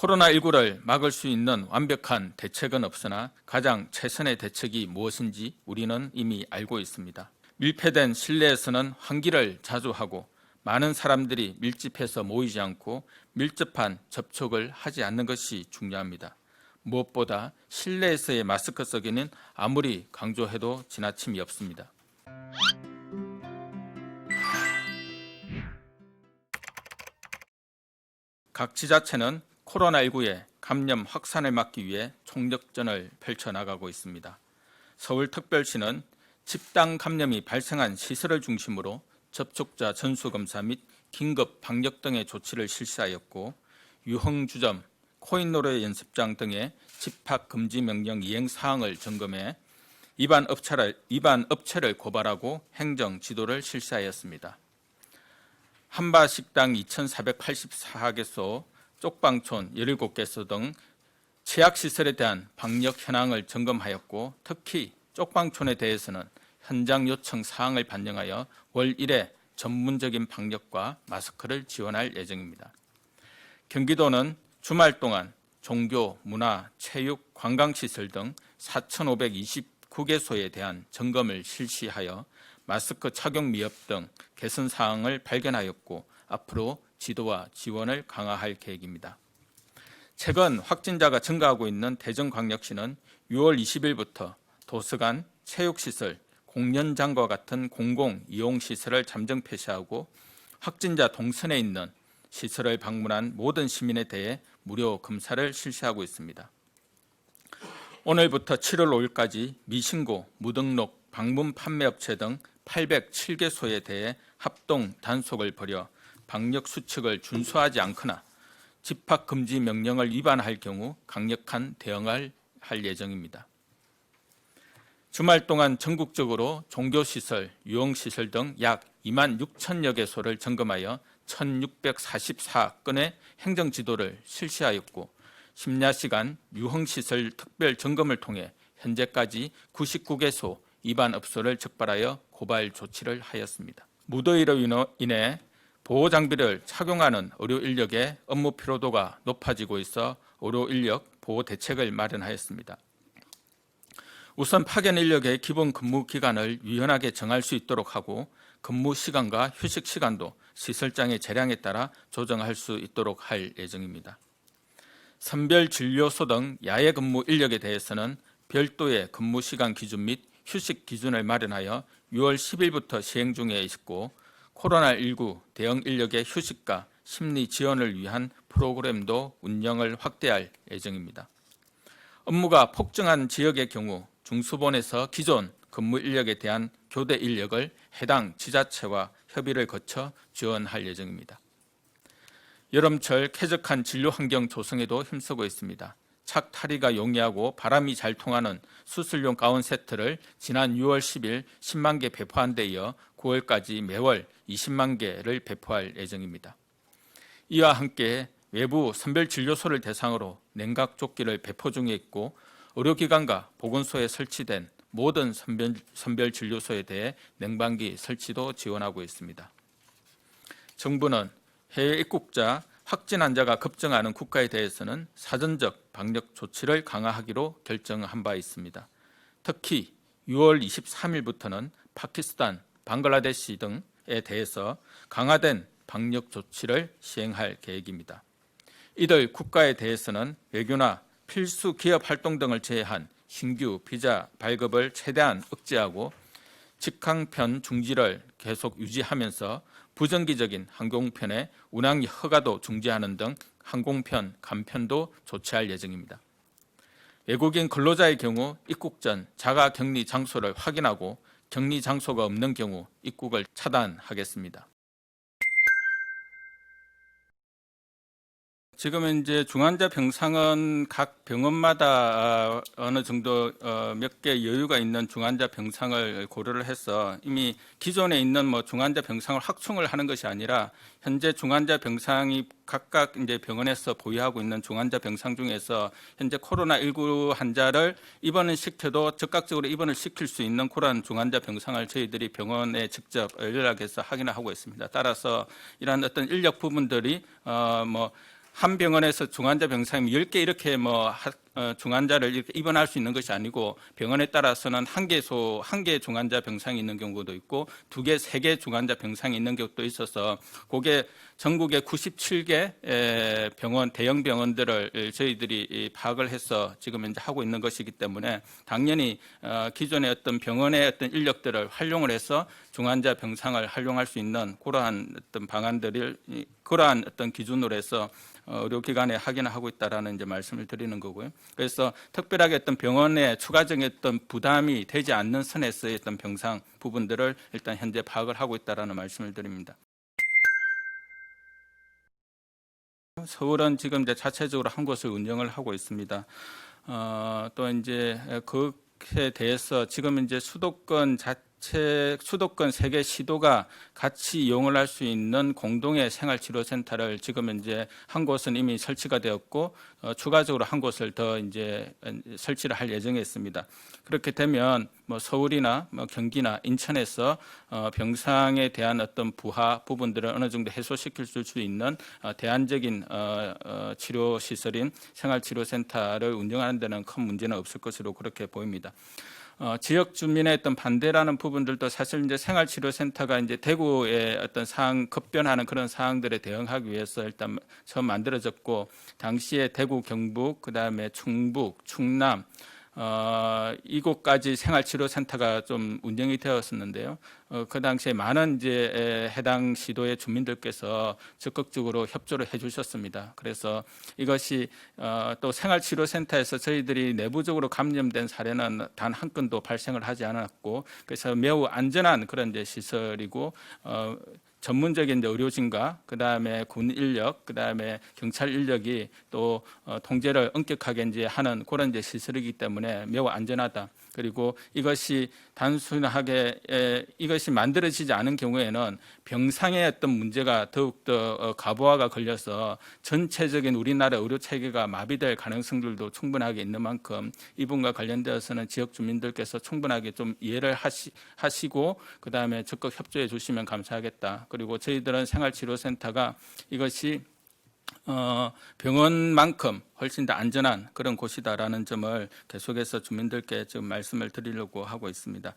코로나19를 막을 수 있는 완벽한 대책은 없으나 가장 최선의 대책이 무엇인지 우리는 이미 알고 있습니다. 밀폐된 실내에서는 환기를 자주 하고 많은 사람들이 밀집해서 모이지 않고 밀접한 접촉을 하지 않는 것이 중요합니다. 무엇보다 실내에서의 마스크 쓰기는 아무리 강조해도 지나침이 없습니다. 각 지자체는 코로나19의 감염 확산을 막기 위해 총력전을 펼쳐나가고 있습니다. 서울특별시는 집단 감염이 발생한 시설을 중심으로 접촉자 전수검사 및 긴급 방역 등의 조치를 실시하였고 유흥주점, 코인노래 연습장 등의 집합금지 명령 이행 사항을 점검해 위반 업체를 고발하고 행정 지도를 실시하였습니다. 한바식당 2,484개소, 쪽방촌 17개소 등 취약시설에 대한 방역 현황을 점검하였고 특히 쪽방촌에 대해서는 현장 요청 사항을 반영하여 월 1회 전문적인 방역과 마스크를 지원할 예정입니다. 경기도는 주말 동안 종교, 문화, 체육, 관광시설 등 4,529개소에 대한 점검을 실시하여 마스크 착용 미흡 등 개선 사항을 발견하였고 앞으로 지도와 지원을 강화할 계획입니다. 최근 확진자가 증가하고 있는 대전광역시는 6월 20일부터 도서관, 체육시설, 공연장과 같은 공공이용시설을 잠정 폐쇄하고 확진자 동선에 있는 시설을 방문한 모든 시민에 대해 무료 검사를 실시하고 있습니다. 오늘부터 7월 5일까지 미신고, 무등록, 방문 판매업체 등 807개소에 대해 합동 단속을 벌여 방역 수칙을 준수하지 않거나 집합금지 명령을 위반할 경우 강력한 대응을 할 예정입니다. 주말 동안 전국적으로 종교시설, 유흥시설 등 약 2만 6천여 개소를 점검하여 1,644건의 행정지도를 실시하였고 심야시간 유흥시설 특별 점검을 통해 현재까지 99개소 위반업소를 적발하여 고발 조치를 하였습니다. 무더위로 인해 보호장비를 착용하는 의료인력의 업무 피로도가 높아지고 있어 의료인력 보호 대책을 마련하였습니다. 우선 파견 인력의 기본 근무 기간을 유연하게 정할 수 있도록 하고 근무 시간과 휴식 시간도 시설장의 재량에 따라 조정할 수 있도록 할 예정입니다. 선별진료소 등 야외 근무 인력에 대해서는 별도의 근무 시간 기준 및 휴식 기준을 마련하여 6월 10일부터 시행 중에 있고 코로나19 대응 인력의 휴식과 심리 지원을 위한 프로그램도 운영을 확대할 예정입니다. 업무가 폭증한 지역의 경우 중수본에서 기존 근무 인력에 대한 교대 인력을 해당 지자체와 협의를 거쳐 지원할 예정입니다. 여름철 쾌적한 진료 환경 조성에도 힘쓰고 있습니다. 착탈의가 용이하고 바람이 잘 통하는 수술용 가운 세트를 지난 6월 10일 10만 개 배포한 데 이어 9월까지 매월 20만 개를 배포할 예정입니다. 이와 함께 외부 선별진료소를 대상으로 냉각조끼를 배포 중에 있고 의료기관과 보건소에 설치된 모든 선별진료소에 대해 냉방기 설치도 지원하고 있습니다. 정부는 해외 입국자, 확진 환자가 급증하는 국가에 대해서는 사전적 방역 조치를 강화하기로 결정한 바 있습니다. 특히 6월 23일부터는 파키스탄, 방글라데시 등에 대해서 강화된 방역 조치를 시행할 계획입니다. 이들 국가에 대해서는 외교나 필수 기업 활동 등을 제외한 신규 비자 발급을 최대한 억제하고 직항편 중지를 계속 유지하면서 부정기적인 항공편의 운항 허가도 중지하는 등 항공편 감편도 조치할 예정입니다. 외국인 근로자의 경우 입국 전 자가격리 장소를 확인하고 격리 장소가 없는 경우 입국을 차단하겠습니다. 지금은 이제 중환자 병상은 각 병원마다 어느 정도 몇 개 여유가 있는 중환자 병상을 고려를 해서 이미 기존에 있는 중환자 병상을 확충을 하는 것이 아니라 현재 중환자 병상이 각각 이제 병원에서 보유하고 있는 중환자 병상 중에서 현재 코로나19 환자를 입원을 시켜도 즉각적으로 입원을 시킬 수 있는 그런 중환자 병상을 저희들이 병원에 직접 연락해서 확인을 하고 있습니다. 따라서 이러한 어떤 인력 부분들이 한 병원에서 중환자 병상이 10개 이렇게 중환자를 이렇게 입원할 수 있는 것이 아니고 병원에 따라서는 한 개 중환자 병상이 있는 경우도 있고 2개, 3개 중환자 병상이 있는 경우도 있어서 그게 전국의 97개 병원, 대형 병원들을 저희들이 파악을 해서 지금 이제 하고 있는 것이기 때문에 당연히 기존의 어떤 병원의 어떤 인력들을 활용을 해서 중환자 병상을 활용할 수 있는 그러한 어떤 방안들을 그러한 어떤 기준으로 해서 의료기관에 확인을 하고 있다라는 이제 말씀을 드리는 거고요. 그래서 특별하게 어떤 병원에 추가적인 어떤 부담이 되지 않는 선에서의 어떤 병상 부분들을 일단 현재 파악을 하고 있다라는 말씀을 드립니다. 서울은 지금 이제 자체적으로 한 곳을 운영을 하고 있습니다. 또 이제 그에 대해서 지금 이제 수도권 3개 시도가 같이 이용을 할 수 있는 공동의 생활치료센터를 지금 이제 한 곳은 이미 설치가 되었고 추가적으로 한 곳을 더 이제 설치를 할 예정에 있습니다. 그렇게 되면 서울이나 경기나 인천에서 병상에 대한 어떤 부하 부분들을 어느 정도 해소시킬 수 있는 대안적인 치료 시설인 생활치료센터를 운영하는 데는 큰 문제는 없을 것으로 그렇게 보입니다. 지역 주민의 어떤 반대라는 부분들도 사실 이제 생활치료센터가 이제 대구의 어떤 급변하는 그런 상황들에 대응하기 위해서 일단 처음 만들어졌고 당시에 대구, 경북, 그다음에 충북, 충남 이곳까지 생활치료센터가 좀 운영이 되었었는데요. 그 당시에 많은 이제 해당 시도의 주민들께서 적극적으로 협조를 해주셨습니다. 그래서 이것이 또 생활치료센터에서 저희들이 내부적으로 감염된 사례는 단 한 건도 발생을 하지 않았고, 그래서 매우 안전한 그런 이제 시설이고. 전문적인 의료진과 그다음에 군 인력, 그다음에 경찰 인력이 또 통제를 엄격하게 이제 하는 그런 이제 시설이기 때문에 매우 안전하다. 그리고 이것이 단순하게 이것이 만들어지지 않은 경우에는 병상의 어떤 문제가 더욱더 과부하가 걸려서 전체적인 우리나라 의료 체계가 마비될 가능성들도 충분하게 있는 만큼 이 부분과 관련되어서는 지역 주민들께서 충분하게 좀 이해를 하시고 그다음에 적극 협조해 주시면 감사하겠다. 그리고 저희들은 생활치료센터가 이것이 병원만큼 훨씬 더 안전한 그런 곳이다라는 점을 계속해서 주민들께 지금 말씀을 드리려고 하고 있습니다.